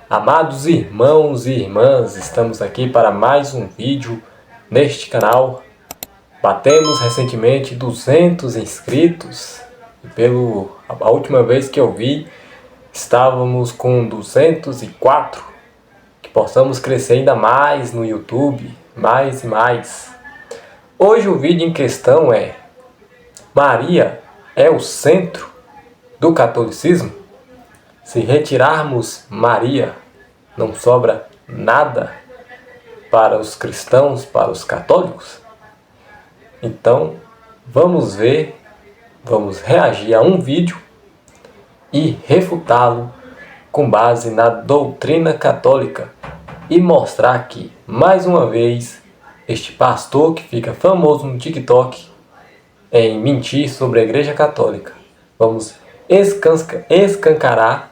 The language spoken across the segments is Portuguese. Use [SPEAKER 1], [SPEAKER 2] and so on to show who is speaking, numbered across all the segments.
[SPEAKER 1] Amados irmãos e irmãs, estamos aqui para mais um vídeo neste canal. Batemos recentemente 200 inscritos e a última vez que eu vi estávamos com 204. Que possamos crescer ainda mais no YouTube, mais e mais. Hoje o vídeo em questão é: Maria é o centro do catolicismo? Se retirarmos Maria, não sobra nada para os cristãos, para os católicos? Então, vamos ver, vamos reagir a um vídeo e refutá-lo com base na doutrina católica e mostrar que, mais uma vez, este pastor que fica famoso no TikTok em mentir sobre a Igreja Católica. Vamos escancarar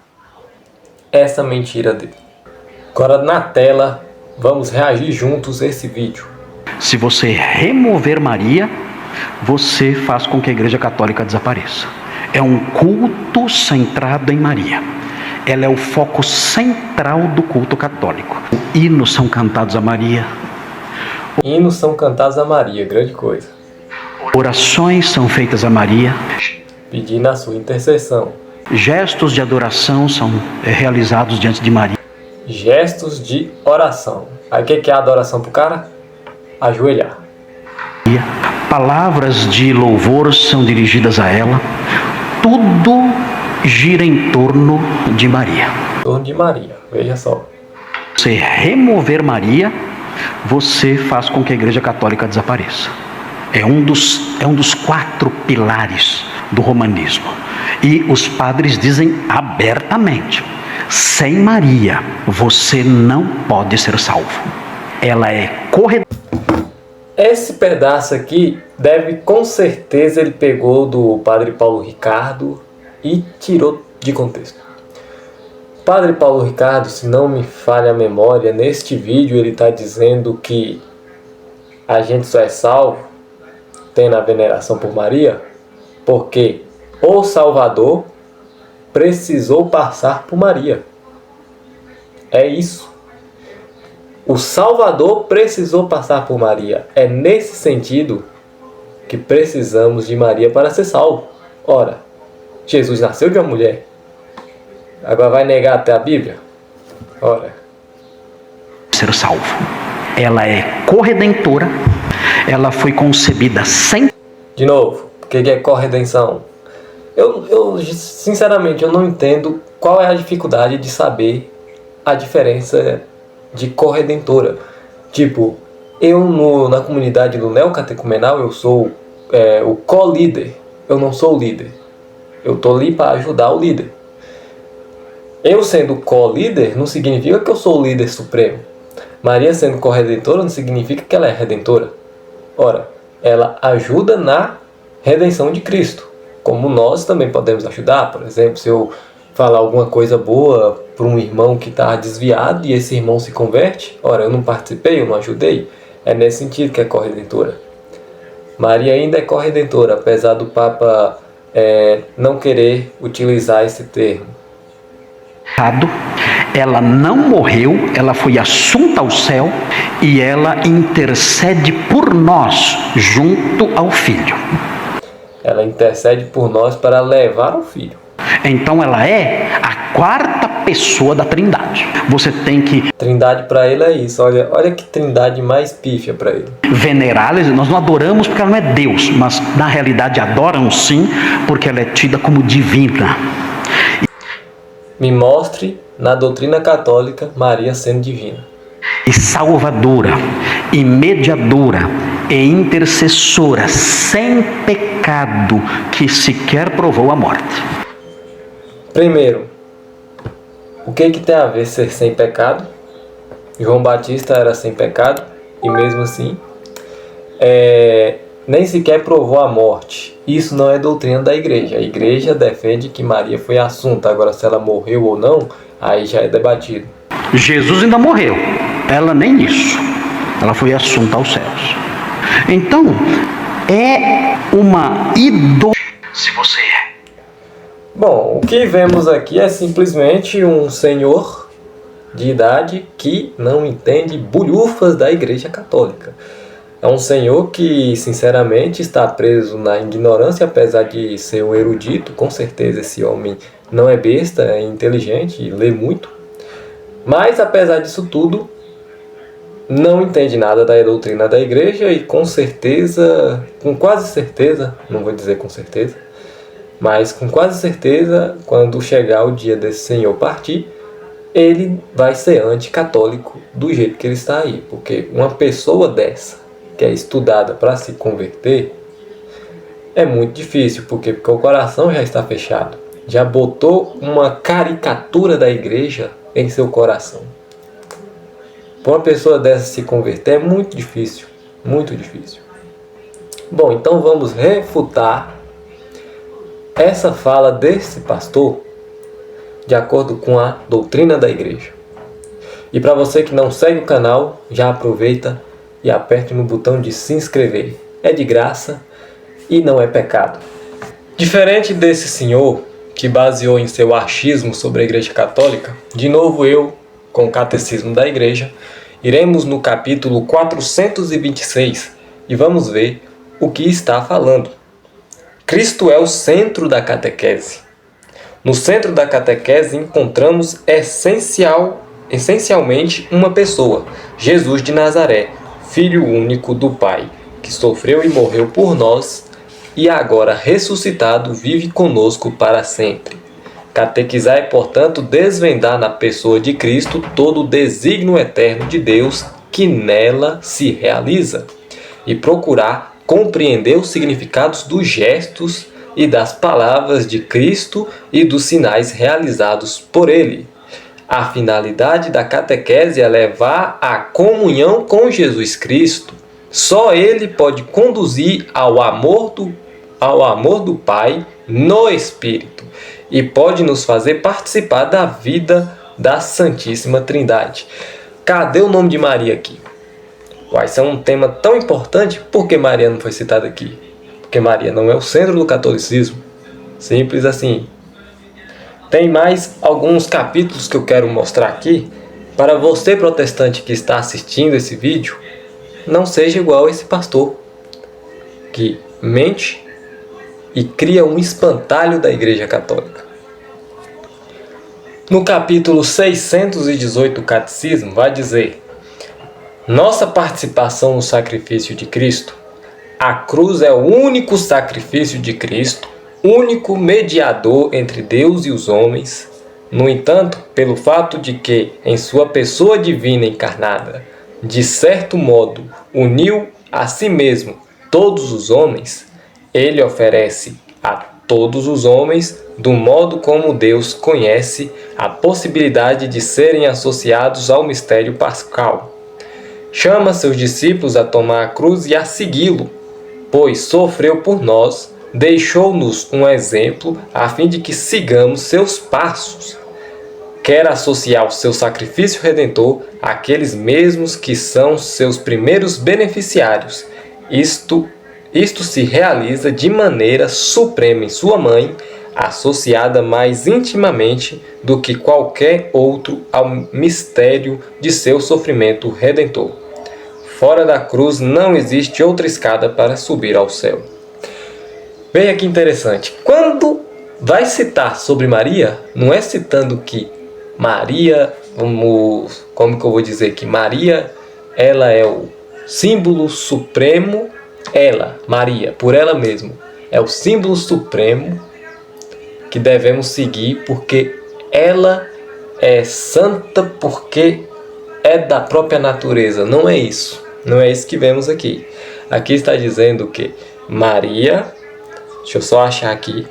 [SPEAKER 1] essa mentira dele. Agora na tela, vamos reagir juntos a esse vídeo.
[SPEAKER 2] Se você remover Maria, você faz com que a Igreja Católica desapareça. É um culto centrado em Maria. Ela é o foco central do culto católico. Hinos são cantados a Maria.
[SPEAKER 1] Hinos são cantados a Maria, grande coisa.
[SPEAKER 2] Orações são feitas a Maria.
[SPEAKER 1] Pedindo a sua intercessão.
[SPEAKER 2] Gestos de adoração são realizados diante de Maria.
[SPEAKER 1] Gestos de oração. Aí o que é a adoração pro cara? Ajoelhar.
[SPEAKER 2] Palavras de louvor são dirigidas a ela. Tudo gira em torno de Maria.
[SPEAKER 1] Em torno de Maria, veja só.
[SPEAKER 2] Se remover Maria, você faz com que a Igreja Católica desapareça. É um dos 4 pilares do romanismo. E os padres dizem abertamente: sem Maria, você não pode ser salvo. Ela é corredora.
[SPEAKER 1] Esse pedaço aqui com certeza ele pegou do Padre Paulo Ricardo e tirou de contexto. Padre Paulo Ricardo, se não me falha a memória, neste vídeo ele está dizendo que a gente só é salvo tendo a veneração por Maria porque o Salvador precisou passar por Maria. É isso. O Salvador precisou passar por Maria. É nesse sentido que precisamos de Maria para ser salvo. Ora, Jesus nasceu de uma mulher. Agora vai negar até a Bíblia? Ora.
[SPEAKER 2] Ser salvo. Ela é corredentora. Ela foi concebida sem...
[SPEAKER 1] De novo, o que é corredenção? Eu sinceramente, eu não entendo qual é a dificuldade de saber a diferença de corredentora. Tipo, eu na comunidade do neocatecumenal, eu sou o co-líder. Eu não sou o líder. Eu tô ali para ajudar o líder. Eu sendo co-líder não significa que eu sou o líder supremo. Maria sendo corredentora não significa que ela é redentora. Ora, ela ajuda na redenção de Cristo, como nós também podemos ajudar. Por exemplo, se eu falar alguma coisa boa para um irmão que está desviado e esse irmão se converte, ora, eu não participei, eu não ajudei. É nesse sentido que é corredentora. Maria ainda é corredentora, apesar do Papa não querer utilizar esse termo.
[SPEAKER 2] Ela não morreu, ela foi assunta ao céu e ela intercede por nós junto ao Filho.
[SPEAKER 1] Ela intercede por nós para levar o Filho. Então
[SPEAKER 2] ela é a 4ª pessoa da Trindade. Você tem que...
[SPEAKER 1] Trindade para ele é isso. Olha que trindade mais pífia para ele.
[SPEAKER 2] Venerá-la, nós não adoramos porque ela não é Deus, mas na realidade adoram sim, porque ela é tida como divina.
[SPEAKER 1] Me mostre na doutrina católica Maria sendo divina.
[SPEAKER 2] E salvadora, e mediadora, e intercessora, sem pecado, que sequer provou a morte.
[SPEAKER 1] Primeiro, o que tem a ver ser sem pecado? João Batista era sem pecado e mesmo assim nem sequer provou a morte. Isso não é doutrina da igreja. A igreja defende que Maria foi assunta. Agora, se ela morreu ou não, aí já é debatido.
[SPEAKER 2] Jesus ainda morreu. Ela nem isso. Ela foi assunta aos céus. Então, é uma Se você
[SPEAKER 1] Bom, o que vemos aqui é simplesmente um senhor de idade que não entende bulhufas da Igreja Católica. É um senhor que, sinceramente, está preso na ignorância, apesar de ser um erudito. Com certeza esse homem não é besta, é inteligente e lê muito. Mas, apesar disso tudo, não entende nada da doutrina da igreja e com certeza, com quase certeza, não vou dizer com certeza, mas com quase certeza, quando chegar o dia desse senhor partir, ele vai ser anticatólico do jeito que ele está aí. Porque uma pessoa dessa, que é estudada para se converter, é muito difícil. Porque o coração já está fechado. Já botou uma caricatura da igreja em seu coração. Para uma pessoa dessa se converter é muito difícil. Muito difícil. Bom, então vamos refutar essa fala desse pastor de acordo com a doutrina da igreja. E para você que não segue o canal, já aproveita e aperte no botão de se inscrever. É de graça e não é pecado. Diferente desse senhor que baseou em seu achismo sobre a Igreja Católica, de novo eu, com o Catecismo da Igreja, iremos no capítulo 426 e vamos ver o que está falando. Cristo é o centro da catequese. No centro da catequese encontramos essencialmente uma pessoa, Jesus de Nazaré, Filho único do Pai, que sofreu e morreu por nós e agora ressuscitado vive conosco para sempre. Catequizar é, portanto, desvendar na pessoa de Cristo todo o desígnio eterno de Deus que nela se realiza e procurar compreender os significados dos gestos e das palavras de Cristo e dos sinais realizados por Ele. A finalidade da catequese é levar à comunhão com Jesus Cristo. Só Ele pode conduzir ao amor do Pai no Espírito e pode nos fazer participar da vida da Santíssima Trindade. Cadê o nome de Maria aqui? Vai ser um tema tão importante, por que Maria não foi citada aqui? Porque Maria não é o centro do catolicismo. Simples assim. Tem mais alguns capítulos que eu quero mostrar aqui. Para você, protestante que está assistindo esse vídeo, não seja igual a esse pastor que mente e cria um espantalho da Igreja Católica. No capítulo 618 do Catecismo vai dizer: nossa participação no sacrifício de Cristo. A cruz é o único sacrifício de Cristo, único mediador entre Deus e os homens. No entanto, pelo fato de que, em sua pessoa divina encarnada, de certo modo, uniu a si mesmo todos os homens, ele oferece a todos os homens, do modo como Deus conhece, a possibilidade de serem associados ao mistério pascal. Chama seus discípulos a tomar a cruz e a segui-lo, pois sofreu por nós, deixou-nos um exemplo a fim de que sigamos seus passos. Quer associar o seu sacrifício redentor àqueles mesmos que são seus primeiros beneficiários. Isto se realiza de maneira suprema em sua mãe, associada mais intimamente do que qualquer outro ao mistério de seu sofrimento redentor. Fora da cruz não existe outra escada para subir ao céu. Veja que interessante. Quando vai citar sobre Maria, não é citando que Maria, como que eu vou dizer que Maria, ela é o símbolo supremo, Maria, por ela mesma, é o símbolo supremo que devemos seguir porque ela é santa, porque é da própria natureza. Não é isso. Não é isso que vemos aqui. Aqui está dizendo que Maria, deixa eu só achar aqui,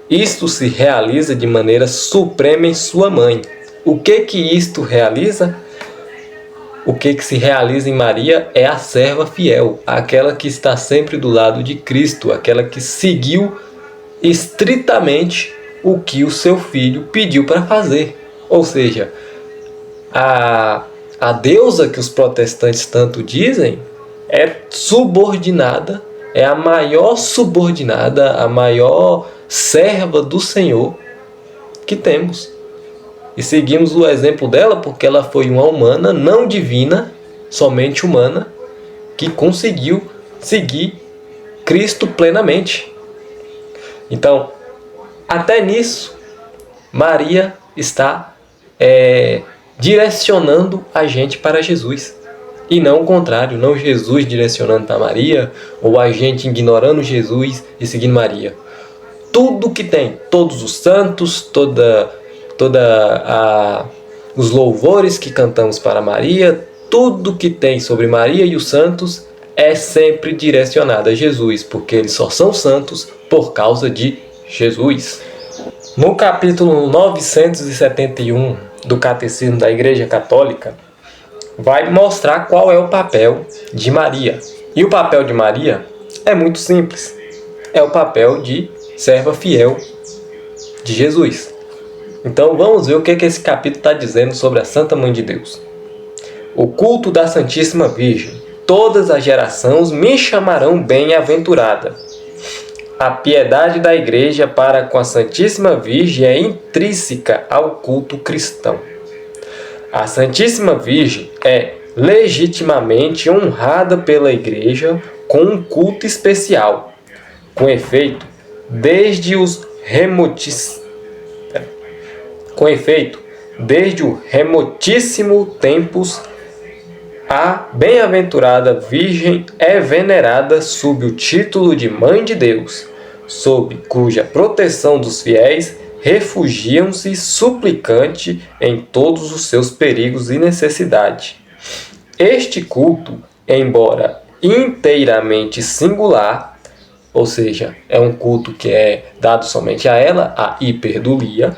[SPEAKER 1] isto se realiza de maneira suprema em sua mãe. O que isto realiza? O que se realiza em Maria é a serva fiel, aquela que está sempre do lado de Cristo, aquela que seguiu estritamente o que o seu filho pediu para fazer. Ou seja, a deusa que os protestantes tanto dizem é subordinada, é a maior subordinada, a maior serva do Senhor que temos. e seguimos o exemplo dela porque ela foi uma humana, não divina, somente humana, que conseguiu seguir Cristo plenamente. Então, até nisso, Maria está direcionando a gente para Jesus. E não o contrário, não Jesus direcionando para Maria, ou a gente ignorando Jesus e seguindo Maria. Tudo que tem, todos os santos, os louvores que cantamos para Maria, tudo que tem sobre Maria e os santos é sempre direcionado a Jesus, porque eles só são santos por causa de Jesus. No capítulo 971 do Catecismo da Igreja Católica, vai mostrar qual é o papel de Maria. E o papel de Maria é muito simples. É o papel de serva fiel de Jesus. Então vamos ver o que esse capítulo está dizendo sobre a Santa Mãe de Deus. O culto da Santíssima Virgem. Todas as gerações me chamarão bem-aventurada. A piedade da Igreja para com a Santíssima Virgem é intrínseca ao culto cristão. A Santíssima Virgem é legitimamente honrada pela Igreja com um culto especial. Com efeito, desde o remotíssimo tempos, a bem-aventurada Virgem é venerada sob o título de Mãe de Deus, sob cuja proteção dos fiéis refugiam-se suplicante em todos os seus perigos e necessidade. Este culto, embora inteiramente singular, ou seja, é um culto que é dado somente a ela, a hiperdulia,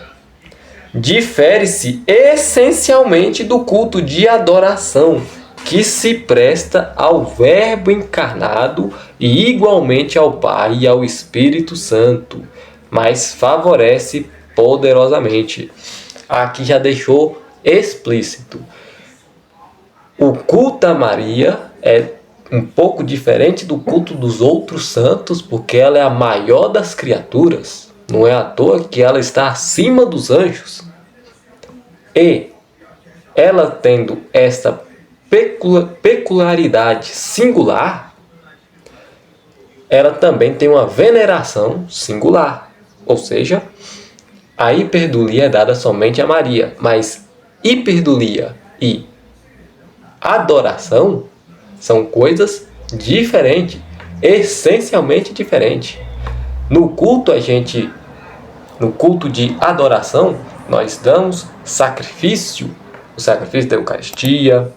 [SPEAKER 1] difere-se essencialmente do culto de adoração, que se presta ao Verbo encarnado e igualmente ao Pai e ao Espírito Santo, mas favorece poderosamente. Aqui já deixou explícito. O culto a Maria é um pouco diferente do culto dos outros santos, porque ela é a maior das criaturas. Não é à toa que ela está acima dos anjos. E ela tendo esta peculiaridade singular, ela também tem uma veneração singular. Ou seja, a hiperdulia é dada somente a Maria, mas hiperdulia e adoração são coisas diferentes, essencialmente diferentes. No culto de adoração, nós damos sacrifício, o sacrifício da Eucaristia,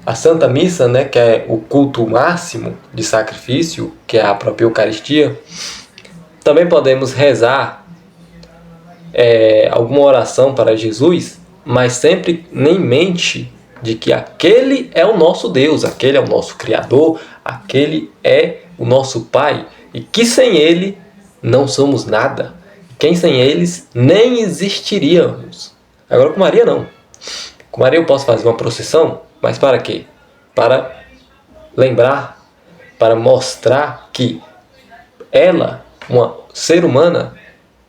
[SPEAKER 1] a Santa Missa, né, que é o culto máximo de sacrifício, que é a própria Eucaristia. Também podemos rezar alguma oração para Jesus, mas sempre em mente de que aquele é o nosso Deus, aquele é o nosso Criador, aquele é o nosso Pai, e que sem Ele não somos nada. Quem sem eles nem existiríamos. Agora com Maria não. Com Maria eu posso fazer uma procissão, mas para quê? Para lembrar, para mostrar que ela, uma ser humana,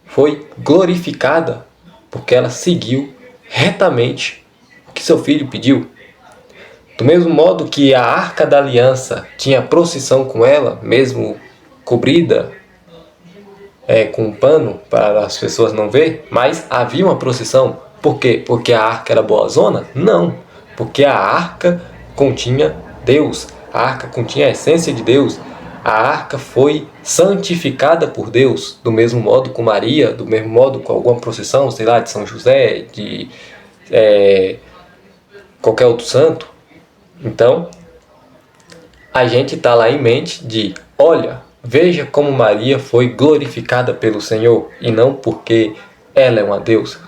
[SPEAKER 1] foi glorificada porque ela seguiu retamente o que seu filho pediu. Do mesmo modo que a Arca da Aliança tinha procissão com ela, mesmo cobrida com um pano para as pessoas não ver, mas havia uma procissão. Por quê? Porque a arca era boazona? Não, porque a arca continha Deus, a arca continha a essência de Deus, a arca foi santificada por Deus, do mesmo modo com Maria, do mesmo modo com alguma procissão, sei lá, de São José, de qualquer outro santo. Então, a gente está lá em mente de, olha, veja como Maria foi glorificada pelo Senhor, e não porque ela é uma deusa.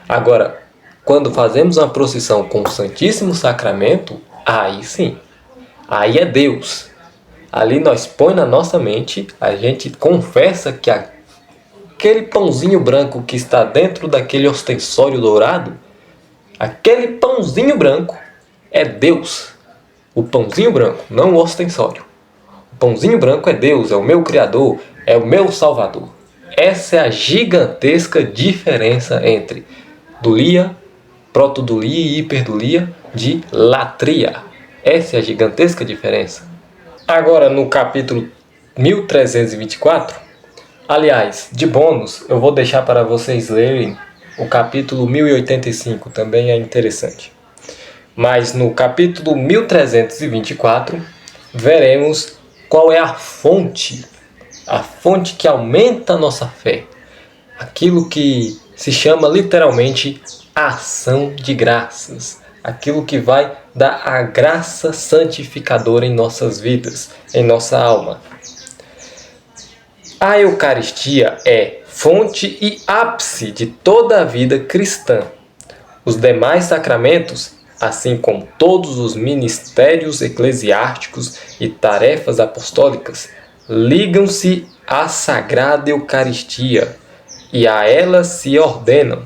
[SPEAKER 1] Agora, quando fazemos uma procissão com o Santíssimo Sacramento, aí sim, aí é Deus. Ali nós põe na nossa mente, a gente confessa que aquele pãozinho branco que está dentro daquele ostensório dourado, aquele pãozinho branco é Deus. O pãozinho branco, não o ostensório. O pãozinho branco é Deus, é o meu Criador, é o meu Salvador. Essa é a gigantesca diferença entre dulia, protodulia e hiperdulia de latria. Essa é a gigantesca diferença. Agora, no capítulo 1324, aliás, de bônus, eu vou deixar para vocês lerem o capítulo 1085, também é interessante. Mas no capítulo 1324, veremos qual é a fonte que aumenta a nossa fé. Aquilo que se chama literalmente ação de graças. Aquilo que vai dar a graça santificadora em nossas vidas, em nossa alma. A Eucaristia é fonte e ápice de toda a vida cristã. Os demais sacramentos, assim como todos os ministérios eclesiásticos e tarefas apostólicas, ligam-se à Sagrada Eucaristia e a ela se ordenam,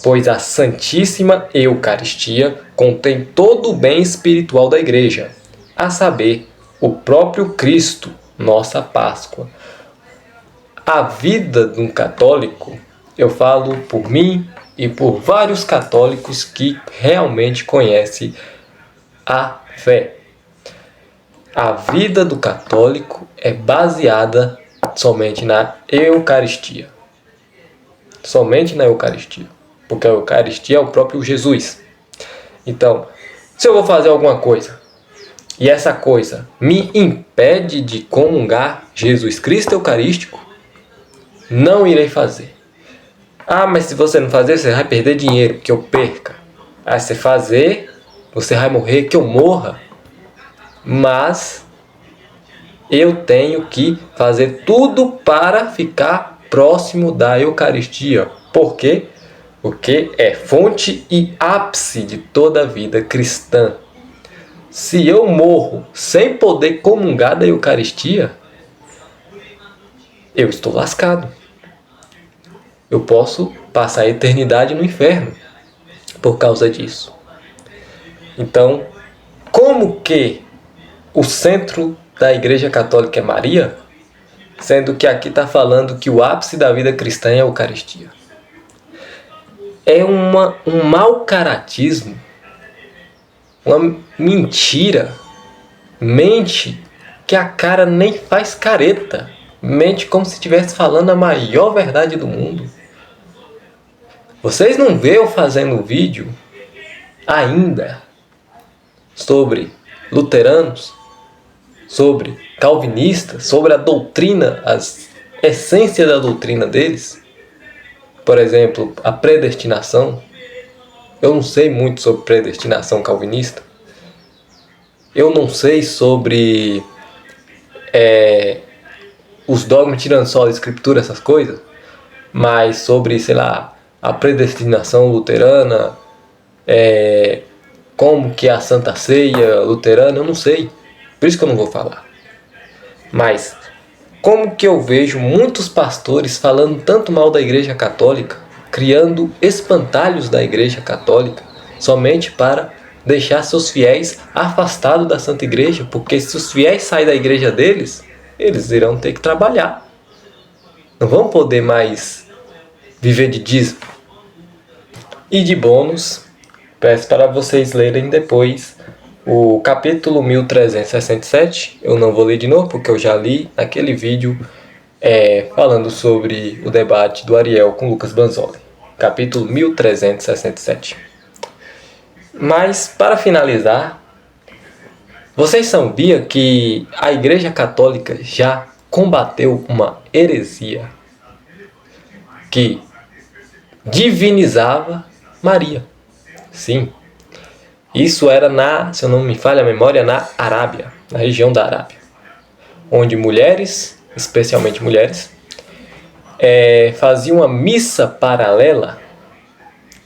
[SPEAKER 1] pois a Santíssima Eucaristia contém todo o bem espiritual da Igreja, a saber, o próprio Cristo, nossa Páscoa. A vida de um católico, eu falo por mim e por vários católicos que realmente conhecem a fé. A vida do católico é baseada somente na Eucaristia. Somente na Eucaristia. Porque a Eucaristia é o próprio Jesus. Então, se eu vou fazer alguma coisa e essa coisa me impede de comungar Jesus Cristo Eucarístico, não irei fazer. Ah, mas se você não fazer, você vai perder dinheiro, que eu perca. Ah, se fazer, você vai morrer, que eu morra. Mas eu tenho que fazer tudo para ficar próximo da Eucaristia. Por quê? Porque é fonte e ápice de toda a vida cristã. Se eu morro sem poder comungar da Eucaristia, eu estou lascado. Eu posso passar a eternidade no inferno por causa disso. Então, como que o centro da Igreja Católica é Maria, sendo que aqui está falando que o ápice da vida cristã é a Eucaristia? É um mau caratismo, uma mentira, mente que a cara nem faz careta. Mente como se estivesse falando a maior verdade do mundo. Vocês não vê eu fazendo vídeo ainda sobre luteranos, sobre calvinistas, sobre a doutrina, as essências da doutrina deles? Por exemplo, a predestinação. Eu não sei muito sobre predestinação calvinista. Eu não sei sobre os dogmas tirando só da escritura, essas coisas, mas sobre, sei lá, a predestinação luterana, como que é a Santa Ceia luterana, eu não sei. Por isso que eu não vou falar. Mas como que eu vejo muitos pastores falando tanto mal da Igreja Católica, criando espantalhos da Igreja Católica, somente para deixar seus fiéis afastados da Santa Igreja, porque se os fiéis saírem da igreja deles, eles irão ter que trabalhar. Não vão poder mais viver de dízimo. E de bônus, peço para vocês lerem depois o capítulo 1367. Eu não vou ler de novo, porque eu já li naquele vídeo falando sobre o debate do Ariel com Lucas Banzoli. Capítulo 1367. Mas, para finalizar, vocês sabiam que a Igreja Católica já combateu uma heresia que divinizava Maria? Sim. Isso era se eu não me falha a memória, na Arábia, na região da Arábia, onde mulheres, especialmente mulheres, faziam uma missa paralela,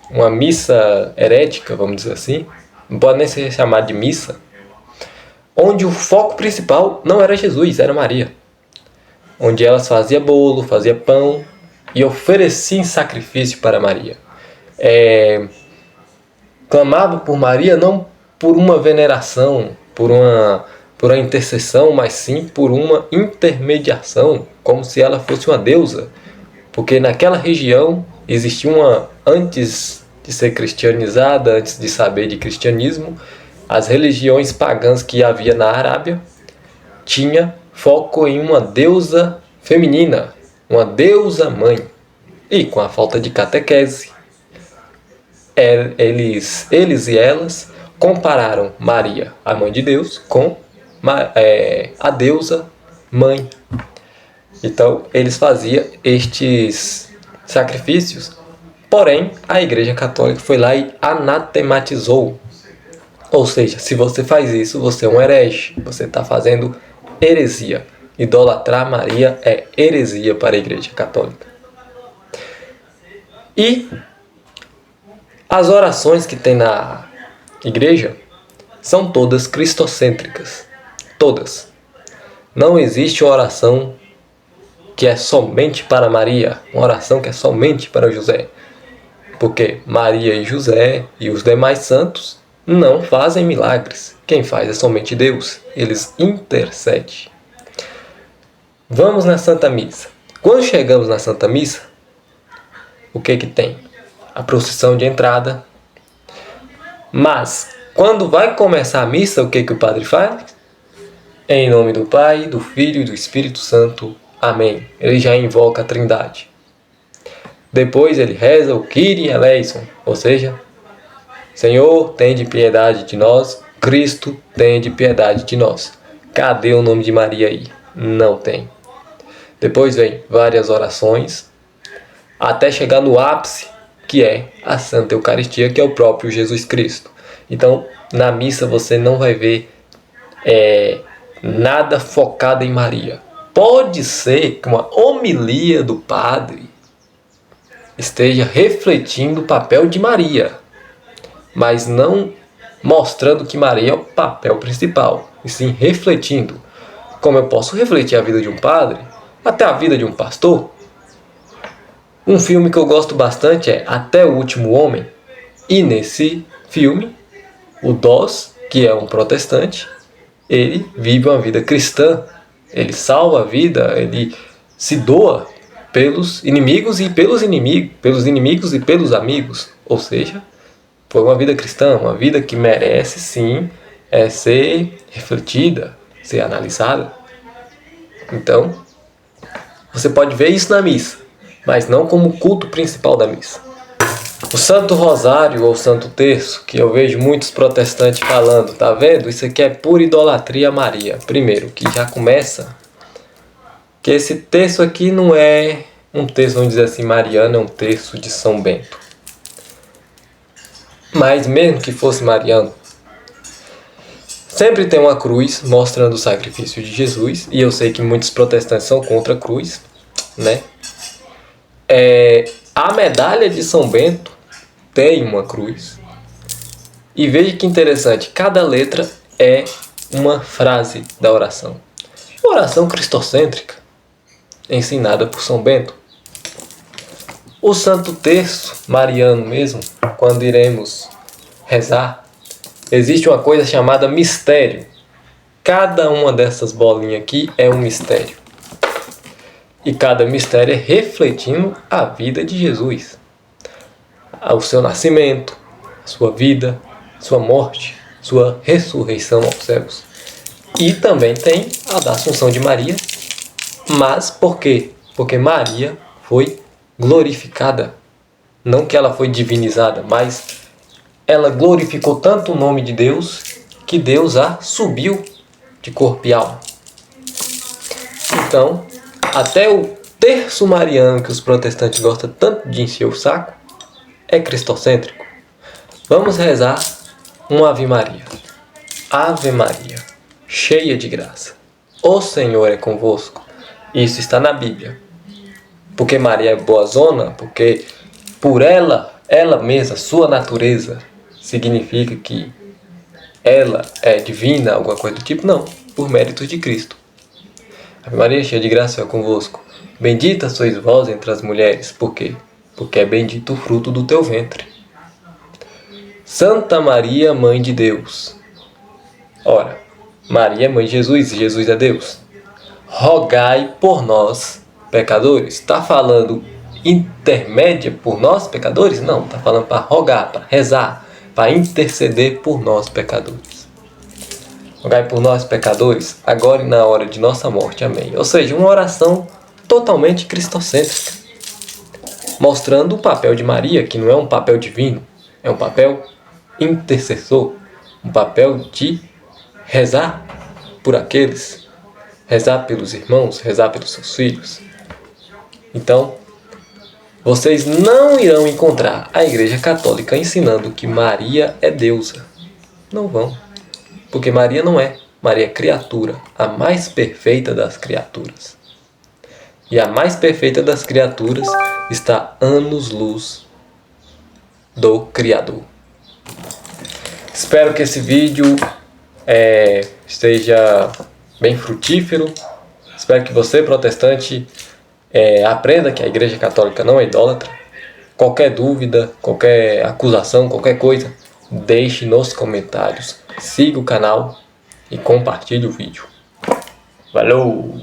[SPEAKER 1] uma missa herética, vamos dizer assim, não pode nem ser chamada de missa, onde o foco principal não era Jesus, era Maria. Onde elas faziam bolo, faziam pão e ofereciam sacrifício para Maria. Clamavam por Maria não por uma veneração, por uma intercessão, mas sim por uma intermediação, como se ela fosse uma deusa, Porque naquela região existia antes de ser cristianizada, antes de saber de cristianismo, as religiões pagãs que havia na Arábia tinha foco em uma deusa feminina, uma deusa mãe. E com a falta de catequese, eles e elas compararam Maria, a mãe de Deus, com a deusa mãe. Então, eles faziam estes sacrifícios, porém, a Igreja Católica foi lá e anatematizou. Ou seja, se você faz isso, você é um herege, você está fazendo heresia. Idolatrar Maria é heresia para a Igreja Católica. E as orações que tem na igreja são todas cristocêntricas. Todas. Não existe uma oração que é somente para Maria, uma oração que é somente para José. Porque Maria e José e os demais santos não fazem milagres. Quem faz é somente Deus. Eles intercedem. Vamos na Santa Missa. Quando chegamos na Santa Missa, o que tem? A procissão de entrada. Mas, quando vai começar a missa, o que o padre faz? Em nome do Pai, do Filho e do Espírito Santo. Amém. Ele já invoca a Trindade. Depois ele reza o Kyrie eleison, ou seja, Senhor, tende piedade de nós. Cristo, tende piedade de nós. Cadê o nome de Maria aí? Não tem. Depois vem várias orações, até chegar no ápice, que é a Santa Eucaristia, que é o próprio Jesus Cristo. Então, na missa você não vai ver nada focado em Maria. Pode ser que uma homilia do padre esteja refletindo o papel de Maria, mas não mostrando que Maria é o papel principal, e sim refletindo. Como eu posso refletir a vida de um padre, até a vida de um pastor? Um filme que eu gosto bastante é Até o Último Homem. E nesse filme, o Doss, que é um protestante, ele vive uma vida cristã. Ele salva a vida, ele se doa pelos inimigos e pelos inimigos e pelos amigos. Ou seja, foi uma vida cristã, uma vida que merece sim ser refletida, ser analisada. Então, você pode ver isso na missa, mas não como o culto principal da missa. O Santo Rosário ou Santo Terço, que eu vejo muitos protestantes falando, tá vendo? Isso aqui é pura idolatria a Maria. Primeiro, que já começa que esse terço aqui não é um terço, vamos dizer assim, mariano, é um terço de São Bento. Mas mesmo que fosse mariano, sempre tem uma cruz mostrando o sacrifício de Jesus, e eu sei que muitos protestantes são contra a cruz, né? A medalha de São Bento tem uma cruz. E veja que interessante, cada letra é uma frase da oração. Oração cristocêntrica, ensinada por São Bento. O Santo Terço mariano mesmo, quando iremos rezar, existe uma coisa chamada mistério. Cada uma dessas bolinhas aqui é um mistério. E cada mistério é refletindo a vida de Jesus. O seu nascimento, a sua vida, sua morte, sua ressurreição aos céus. E também tem a da Assunção de Maria. Mas por quê? Porque Maria foi glorificada. Não que ela foi divinizada, mas ela glorificou tanto o nome de Deus que Deus a subiu de corpo e alma. Então, até o terço mariano que os protestantes gostam tanto de encher o saco é cristocêntrico. Vamos rezar um Ave Maria. Ave Maria, cheia de graça, o Senhor é convosco. Isso está na Bíblia. Porque Maria é boazona, porque por ela mesma, sua natureza, significa que ela é divina, alguma coisa do tipo? Não, por méritos de Cristo. Ave Maria, cheia de graça, é convosco. Bendita sois vós entre as mulheres. Por quê? Porque é bendito o fruto do teu ventre. Santa Maria, Mãe de Deus. Ora, Maria é mãe de Jesus e Jesus é Deus. Rogai por nós, pecadores. Está falando intermédia por nós pecadores? Não, está falando para rogar, para rezar, para interceder por nós pecadores. Rogai por nós pecadores, agora e na hora de nossa morte. Amém. Ou seja, uma oração totalmente cristocêntrica, mostrando o papel de Maria, que não é um papel divino, é um papel intercessor, um papel de rezar por aqueles, rezar pelos irmãos, rezar pelos seus filhos. Então, vocês não irão encontrar a Igreja Católica ensinando que Maria é deusa. Não vão. Porque Maria não é. Maria é criatura, a mais perfeita das criaturas. E a mais perfeita das criaturas está anos-luz do Criador. Espero que esse vídeo esteja bem frutífero. Espero que você, protestante, aprenda que a Igreja Católica não é idólatra. Qualquer dúvida, qualquer acusação, qualquer coisa, deixe nos comentários. Siga o canal e compartilhe o vídeo. Valeu!